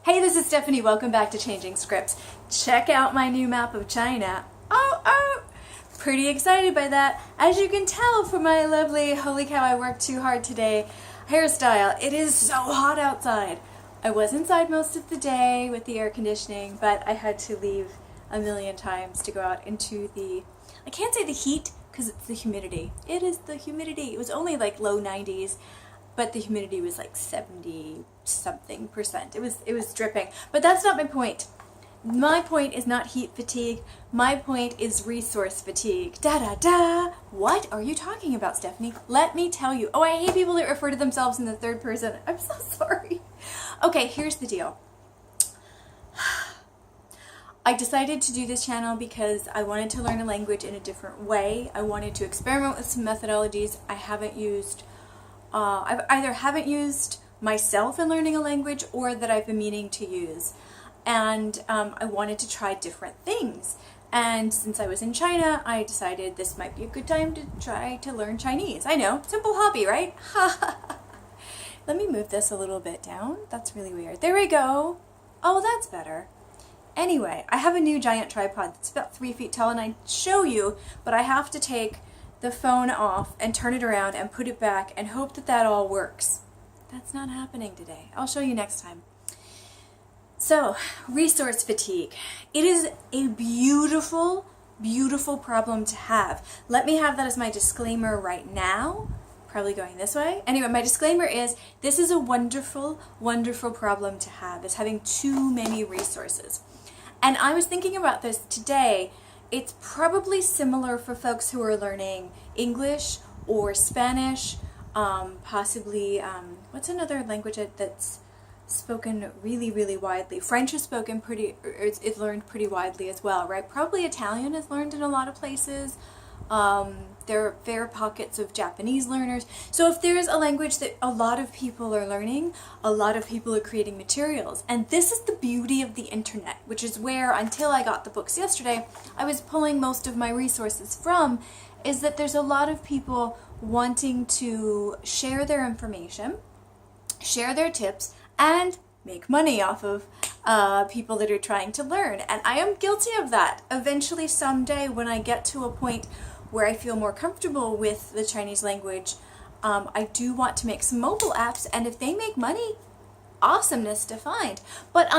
Hey, this is Stephanie. Welcome back to Changing Scripts. Check out my new map of China. Pretty excited by that. As you can tell from my lovely, holy cow, I worked too hard today hairstyle. It is so hot outside. I was inside most of the day with the air conditioning, but I had to leave a million times to go out into the, I can't say the heat because it's the humidity. It is the humidity. It was only like low 90s. But the humidity was like 70 something percent. It was dripping. But that's not my point. My point is not heat fatigue. My point is resource fatigue. Da. What are you talking about, Stephanie? Let me tell you. Oh, I hate people that refer to themselves in the third person. I'm so sorry. Okay, here's the deal. I decided to do this channel because I wanted to learn a language in a different way. I wanted to experiment with some methodologies I haven't used. I either haven't used myself in learning a language or that I've been meaning to use. And I wanted to try different things. And since I was in China, I decided this might be a good time to try to learn Chinese. I know, simple hobby, right? Let me move this a little bit down. That's really weird. There we go. Oh, that's better. Anyway, I have a new giant tripod that's about 3 feet tall, and I show you, but I have to take the phone off and turn it around and put it back and hope that that all works. That's not happening today. I'll show you next time. So, resource fatigue. It is a beautiful, beautiful problem to have. Let me have that as my disclaimer right now. Probably going this way. Anyway, my disclaimer is this is a wonderful, wonderful problem to have, is having too many resources. And I was thinking about this today. It's probably similar for folks who are learning English or Spanish, possibly, what's another language that's spoken really, really widely? French is spoken is learned pretty widely as well, right? Probably Italian is learned in a lot of places. There are fair pockets of Japanese learners. So if there's a language that a lot of people are learning, a lot of people are creating materials. And this is the beauty of the internet, which is where, until I got the books yesterday, I was pulling most of my resources from, is that there's a lot of people wanting to share their information, share their tips, and make money off of people that are trying to learn. And I am guilty of that. Eventually, someday, when I get to a point where I feel more comfortable with the Chinese language, I do want to make some mobile apps, and if they make money, awesomeness to find. But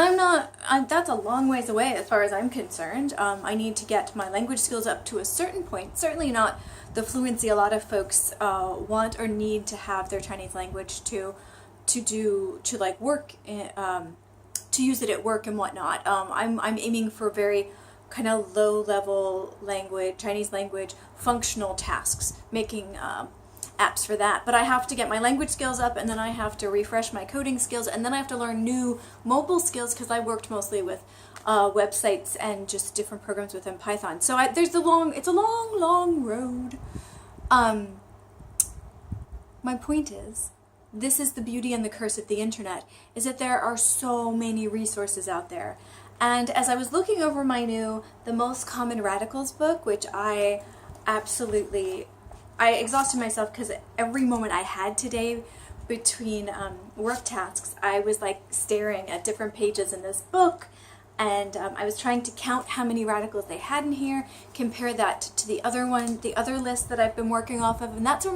that's a long ways away as far as I'm concerned. I need to get my language skills up to a certain point, certainly not the fluency a lot of folks want or need to have their Chinese language to work, to use it at work and whatnot. I'm aiming for very kind of low-level language, Chinese language, functional tasks, making apps for that. But I have to get my language skills up, and then I have to refresh my coding skills, and then I have to learn new mobile skills because I worked mostly with websites and just different programs within Python. So it's a long road. My point is, this is the beauty and the curse of the internet, is that there are so many resources out there. And as I was looking over my new The Most Common Radicals book, which I exhausted myself because every moment I had today between work tasks, I was like staring at different pages in this book, and I was trying to count how many radicals they had in here, compare that to the other list that I've been working off of, and that's where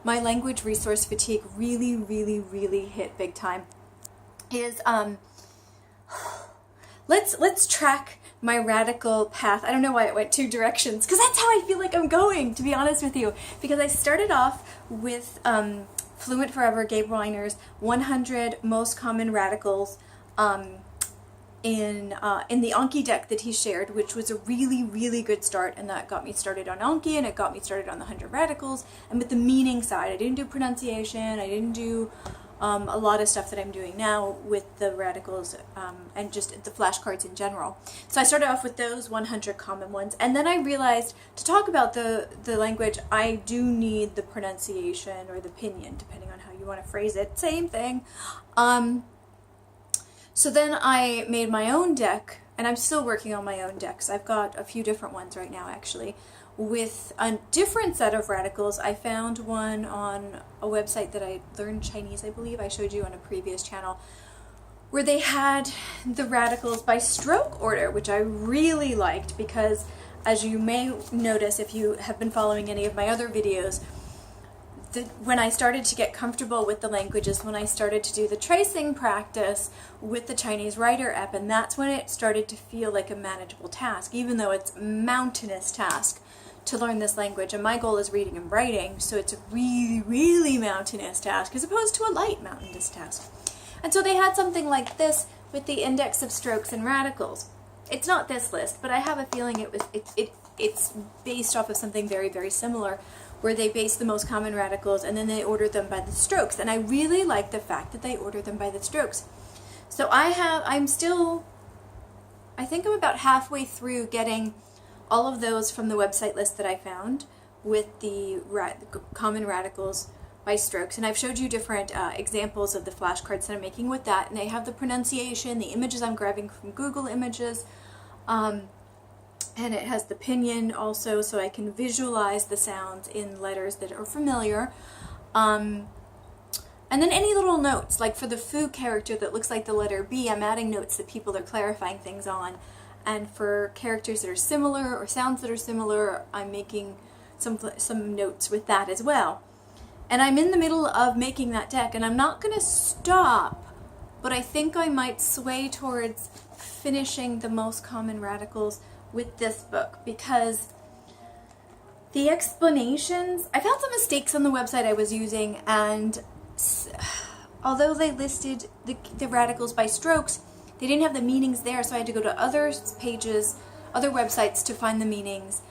my language resource fatigue really, really, really hit big time. Let's track my radical path. I don't know why it went two directions, because that's how I feel like I'm going, to be honest with you. Because I started off with Fluent Forever, Gabe Weiner's 100 Most Common Radicals in the Anki deck that he shared, which was a really, really good start, and that got me started on Anki, and it got me started on the 100 Radicals, and with the meaning side. I didn't do pronunciation, I didn't do a lot of stuff that I'm doing now with the radicals and just the flashcards in general. So I started off with those 100 common ones, and then I realized to talk about the language, I do need the pronunciation or the pinyin, depending on how you want to phrase it. Same thing. So then I made my own deck, and I'm still working on my own decks. I've got a few different ones right now, actually, with a different set of radicals. I found one on a website that I learned Chinese, I believe. I showed you on a previous channel, where they had the radicals by stroke order, which I really liked because, as you may notice if you have been following any of my other videos, when I started to get comfortable with the languages, when I started to do the tracing practice with the Chinese Writer app, and that's when it started to feel like a manageable task, even though it's a mountainous task to learn this language. And my goal is reading and writing, so it's a really, really mountainous task as opposed to a light mountainous task. And so they had something like this with the index of strokes and radicals. It's not this list, but I have a feeling it's based off of something very, very similar, where they base the most common radicals and then they order them by the strokes. And I really like the fact that they order them by the strokes. So I think I'm about halfway through getting all of those from the website list that I found with the common radicals by strokes. And I've showed you different examples of the flashcards that I'm making with that. And they have the pronunciation, the images I'm grabbing from Google Images, and it has the pinyin also, so I can visualize the sounds in letters that are familiar. And then any little notes, like for the foo character that looks like the letter B, I'm adding notes that people are clarifying things on. And for characters that are similar or sounds that are similar, I'm making some notes with that as well. And I'm in the middle of making that deck, and I'm not going to stop, but I think I might sway towards finishing the most common radicals with this book, because the explanations, I found some mistakes on the website I was using, and although they listed the radicals by strokes, they didn't have the meanings there, so I had to go to other pages, other websites to find the meanings,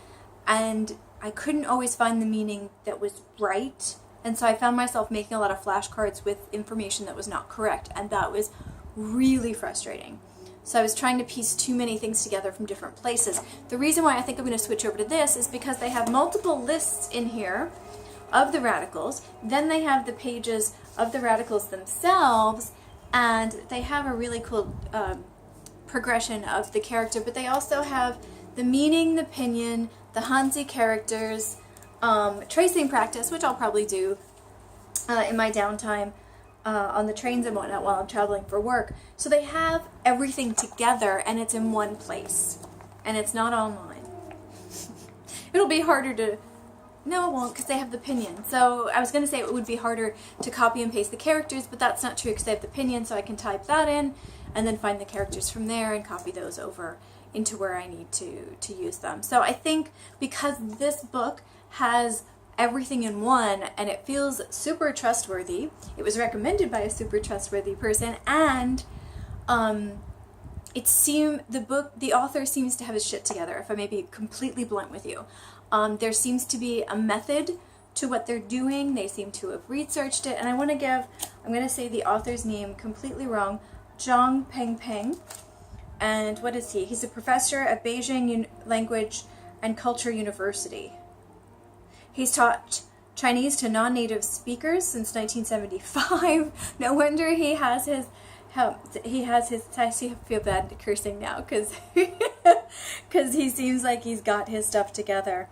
and I couldn't always find the meaning that was right, and so I found myself making a lot of flashcards with information that was not correct, and that was really frustrating. So I was trying to piece too many things together from different places. The reason why I think I'm going to switch over to this is because they have multiple lists in here of the radicals. Then they have the pages of the radicals themselves, and they have a really cool progression of the character, but they also have the meaning, the pinyin, the Hanzi characters, tracing practice, which I'll probably do in my downtime, on the trains and whatnot while I'm traveling for work. So they have everything together, and it's in one place, and it's not online. It'll be harder to, no it won't, because they have the pinyin. So I was going to say it would be harder to copy and paste the characters, but that's not true because they have the pinyin, so I can type that in and then find the characters from there and copy those over into where I need to use them. So I think because this book has everything in one, and it feels super trustworthy. It was recommended by a super trustworthy person, and the author seems to have his shit together, if I may be completely blunt with you. There seems to be a method to what they're doing. They seem to have researched it, and I'm going to say the author's name completely wrong, Zhang Pengpeng. And what is he? He's a professor at Beijing Language and Culture University. He's taught Chinese to non-native speakers since 1975. No wonder he has his, I feel bad cursing now because he seems like he's got his stuff together.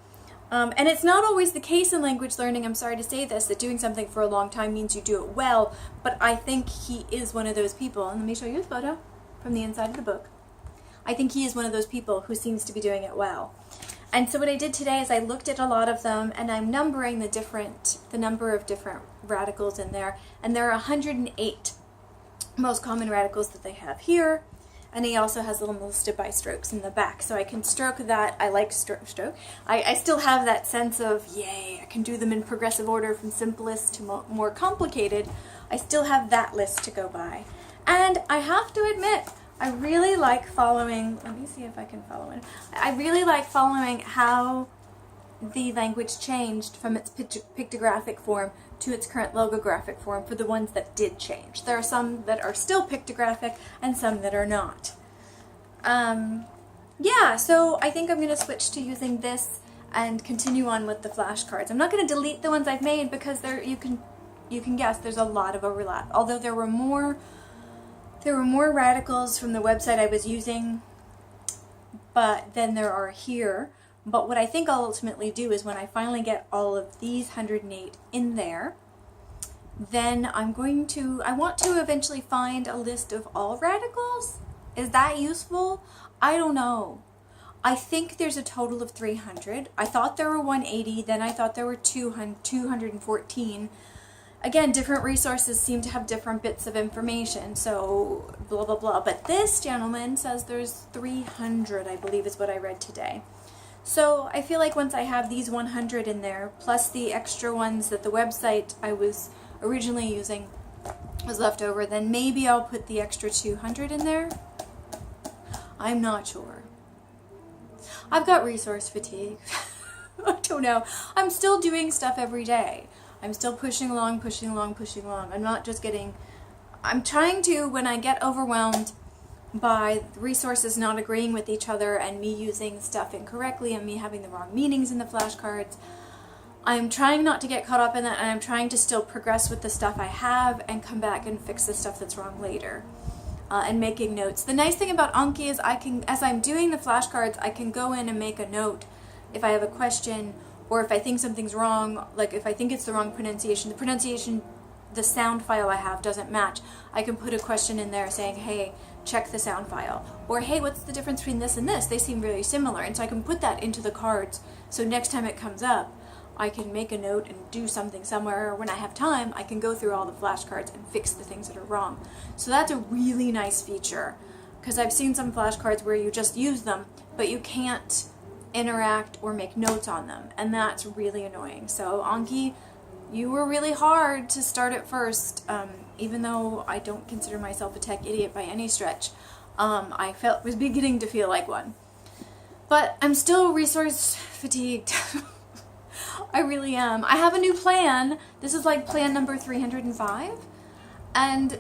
And it's not always the case in language learning, I'm sorry to say this, that doing something for a long time means you do it well, but I think he is one of those people, and let me show you a photo from the inside of the book. I think he is one of those people who seems to be doing it well. And so what I did today is I looked at a lot of them, and I'm numbering the number of different radicals in there, and there are 108 most common radicals that they have here, and he also has them listed by strokes in the back, so I can stroke that. I like stroke. I still have that sense of, yay, I can do them in progressive order from simplest to more complicated. I still have that list to go by. And I have to admit, I really like following, let me see if I can follow it. I really like following how the language changed from its pictographic form to its current logographic form for the ones that did change. There are some that are still pictographic and some that are not. Yeah, so I think I'm going to switch to using this and continue on with the flashcards. I'm not going to delete the ones I've made because you can guess there's a lot of overlap. Although there were more radicals from the website I was using, but then there are here. But what I think I'll ultimately do is when I finally get all of these 108 in there, then I want to eventually find a list of all radicals. Is that useful? I don't know. I think there's a total of 300. I thought there were 180, then I thought there were 214. Again, different resources seem to have different bits of information, so blah, blah, blah. But this gentleman says there's 300, I believe is what I read today. So I feel like once I have these 100 in there, plus the extra ones that the website I was originally using was left over, then maybe I'll put the extra 200 in there. I'm not sure. I've got resource fatigue. I don't know. I'm still doing stuff every day. I'm still pushing along, pushing along, pushing along. I'm trying to, when I get overwhelmed by resources not agreeing with each other and me using stuff incorrectly and me having the wrong meanings in the flashcards, I'm trying not to get caught up in that, and I'm trying to still progress with the stuff I have and come back and fix the stuff that's wrong later. And making notes. The nice thing about Anki is as I'm doing the flashcards, I can go in and make a note if I have a question, or if I think something's wrong, like if I think it's the wrong pronunciation, the sound file I have doesn't match, I can put a question in there saying, hey, check the sound file. Or, hey, what's the difference between this and this? They seem really similar. And so I can put that into the cards, so next time it comes up, I can make a note and do something somewhere, or when I have time, I can go through all the flashcards and fix the things that are wrong. So that's a really nice feature, because I've seen some flashcards where you just use them, but you can't interact or make notes on them, and that's really annoying. So Anki, you were really hard to start at first, even though I don't consider myself a tech idiot by any stretch. I was beginning to feel like one. But I'm still resource fatigued. I really am. I have a new plan. This is like plan number 305. And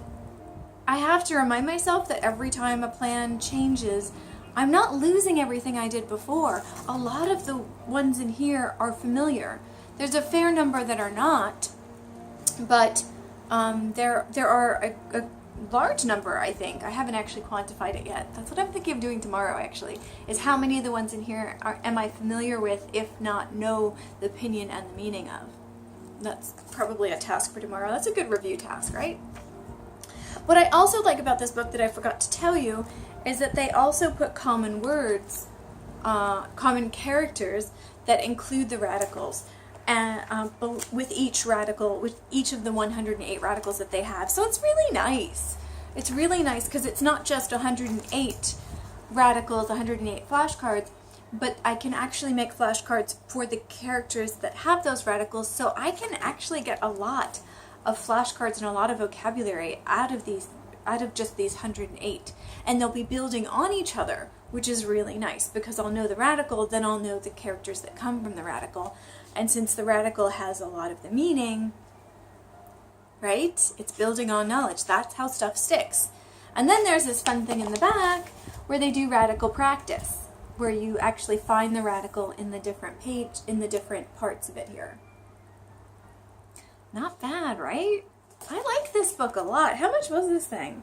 I have to remind myself that every time a plan changes, I'm not losing everything I did before. A lot of the ones in here are familiar. There's a fair number that are not, but there are a large number, I think. I haven't actually quantified it yet. That's what I'm thinking of doing tomorrow, actually, is how many of the ones in here am I familiar with, if not know the opinion and the meaning of. That's probably a task for tomorrow. That's a good review task, right? What I also like about this book that I forgot to tell you is that they also put common words, common characters that include the radicals, and with each radical, with each of the 108 radicals that they have. So it's really nice. It's really nice because it's not just 108 radicals, 108 flashcards, but I can actually make flashcards for the characters that have those radicals, so I can actually get a lot of flashcards and a lot of vocabulary out of just these 108, and they'll be building on each other, which is really nice because I'll know the radical, then I'll know the characters that come from the radical. And since the radical has a lot of the meaning, right, it's building on knowledge. That's how stuff sticks. And then there's this fun thing in the back where they do radical practice, where you actually find the radical in the different parts of it here. Not bad, right? I like this book a lot. How much was this thing?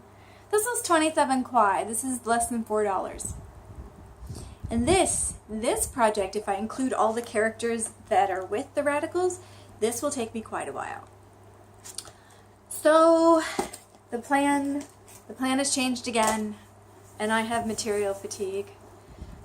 This was 27 kwai. This is less than $4. And this project, if I include all the characters that are with the radicals, this will take me quite a while. So the plan has changed again, and I have material fatigue.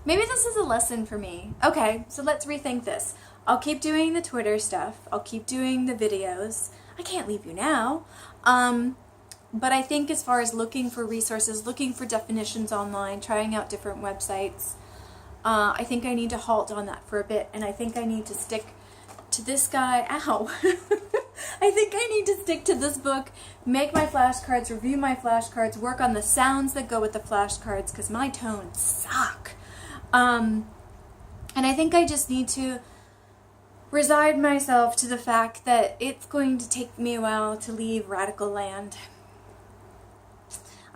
Maybe this is a lesson for me. Okay, so let's rethink this. I'll keep doing the Twitter stuff. I'll keep doing the videos. I can't leave you now. But I think as far as looking for resources, looking for definitions online, trying out different websites, I think I need to halt on that for a bit, and I think I need to stick to this guy. Ow! I think I need to stick to this book, make my flashcards, review my flashcards, work on the sounds that go with the flashcards, because my tones suck. And I think I just need to resign myself to the fact that it's going to take me a while to leave Radical Land.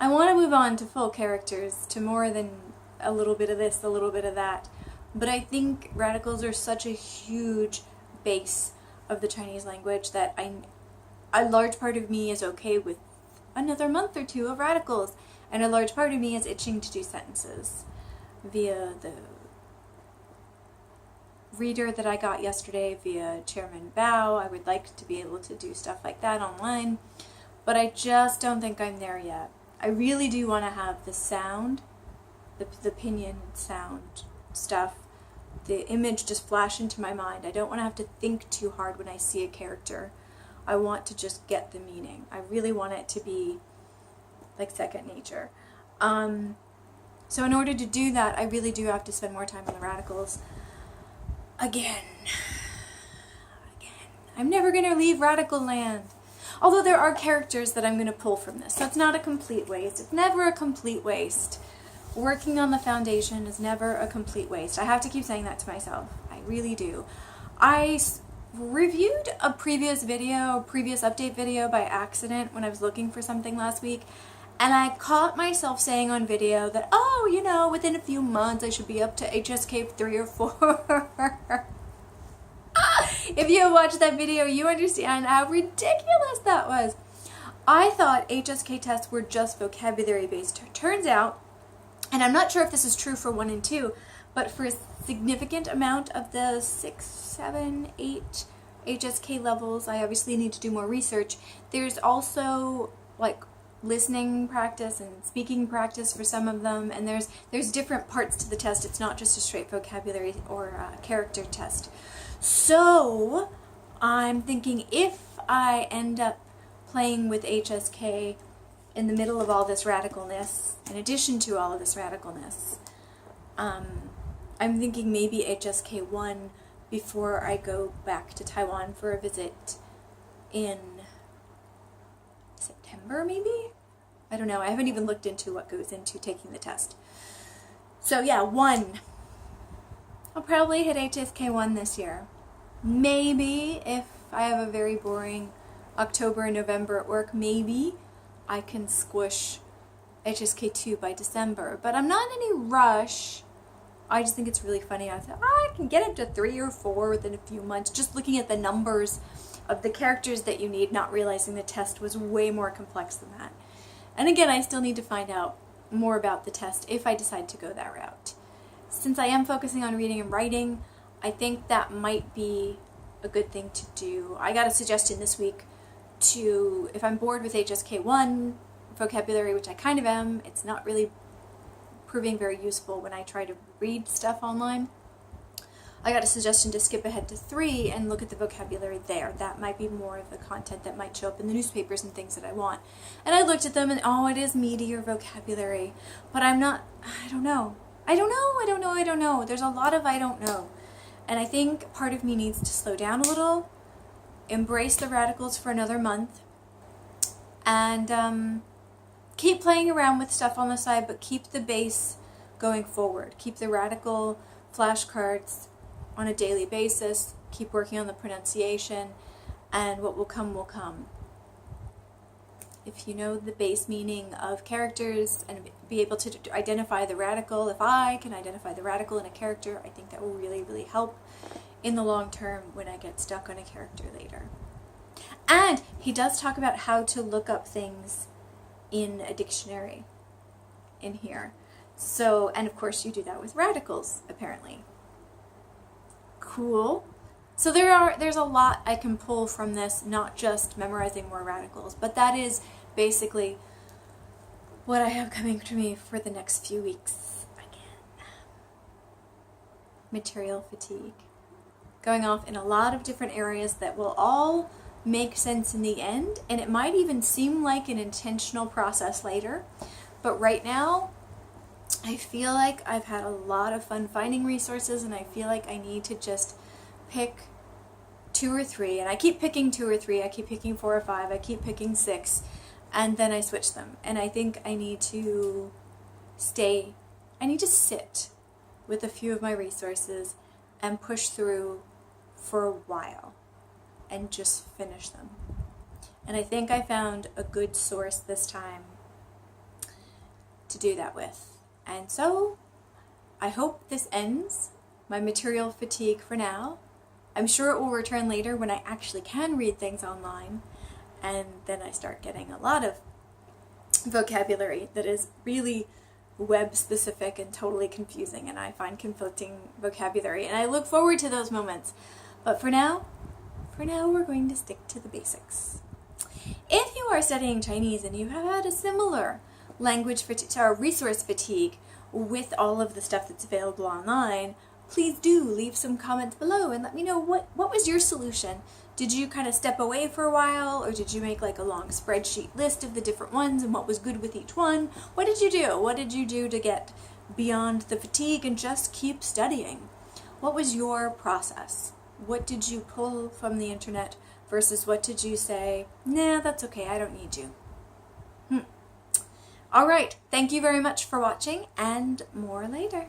I want to move on to full characters, to more than a little bit of this, a little bit of that. But I think radicals are such a huge base of the Chinese language that a large part of me is okay with another month or two of radicals, and a large part of me is itching to do sentences via reader that I got yesterday via Chairman Bao. I would like to be able to do stuff like that online, but I just don't think I'm there yet. I really do want to have the sound, the pinion sound stuff, the image just flash into my mind. I don't want to have to think too hard when I see a character. I want to just get the meaning. I really want it to be like second nature. So in order to do that, I really do have to spend more time on the radicals. Again. I'm never going to leave Radical Land. Although there are characters that I'm going to pull from this. So it's not a complete waste. It's never a complete waste. Working on the foundation is never a complete waste. I have to keep saying that to myself. I really do. I reviewed a previous update video by accident when I was looking for something last week. And I caught myself saying on video that, oh, you know, within a few months I should be up to HSK 3 or 4. If you have watched that video, you understand how ridiculous that was. I thought HSK tests were just vocabulary based. Turns out, and I'm not sure if this is true for 1 and 2, but for a significant amount of the 6, 7, 8 HSK levels, I obviously need to do more research. There's also like listening practice and speaking practice for some of them, and there's different parts to the test. It's not just a straight vocabulary or character test. So I'm thinking if I end up playing with HSK in the middle of all this radicalness, in addition to all of this radicalness, I'm thinking maybe HSK 1 before I go back to Taiwan for a visit in September, maybe? I don't know. I haven't even looked into what goes into taking the test. So yeah, 1. I'll probably hit HSK 1 this year. Maybe if I have a very boring October and November at work, maybe I can squish HSK 2 by December. But I'm not in any rush. I just think it's really funny. I thought, I can get up to 3 or 4 within a few months, just looking at the numbers of the characters that you need, not realizing the test was way more complex than that. And again, I still need to find out more about the test if I decide to go that route. Since I am focusing on reading and writing, I think that might be a good thing to do. I got a suggestion this week to, if I'm bored with HSK 1 vocabulary, which I kind of am, it's not really proving very useful when I try to read stuff online. I got a suggestion to skip ahead to 3 and look at the vocabulary there. That might be more of the content that might show up in the newspapers and things that I want. And I looked at them and, oh, it is meatier vocabulary. But I don't know. There's a lot of I don't know. And I think part of me needs to slow down a little, embrace the radicals for another month, and keep playing around with stuff on the side, but keep the base going forward. Keep the radical flashcards on a daily basis, keep working on the pronunciation, and what will come will come. If you know the base meaning of characters and be able to identify the radical, if I can identify the radical in a character, I think that will really, really help in the long term when I get stuck on a character later. And he does talk about how to look up things in a dictionary in here. So, and of course you do that with radicals, apparently. Cool. So there's a lot I can pull from this, not just memorizing more radicals, but that is basically what I have coming to me for the next few weeks again. Material fatigue. Going off in a lot of different areas that will all make sense in the end, and it might even seem like an intentional process later, but right now I feel like I've had a lot of fun finding resources, and I feel like I need to just pick 2 or 3, and I keep picking 2 or 3, I keep picking 4 or 5, I keep picking 6, and then I switch them. And I think I need to sit with a few of my resources and push through for a while and just finish them. And I think I found a good source this time to do that with. And so I hope this ends my material fatigue for now. I'm sure it will return later when I actually can read things online, and then I start getting a lot of vocabulary that is really web specific and totally confusing, and I find conflicting vocabulary, and I look forward to those moments. But for now we're going to stick to the basics. If you are studying Chinese and you have had a similar language or resource fatigue with all of the stuff that's available online, please do leave some comments below and let me know what was your solution. Did you kind of step away for a while, or did you make like a long spreadsheet list of the different ones and what was good with each one? What did you do? What did you do to get beyond the fatigue and just keep studying? What was your process? What did you pull from the internet versus what did you say, nah, that's okay, I don't need you? Alright, thank you very much for watching, and more later.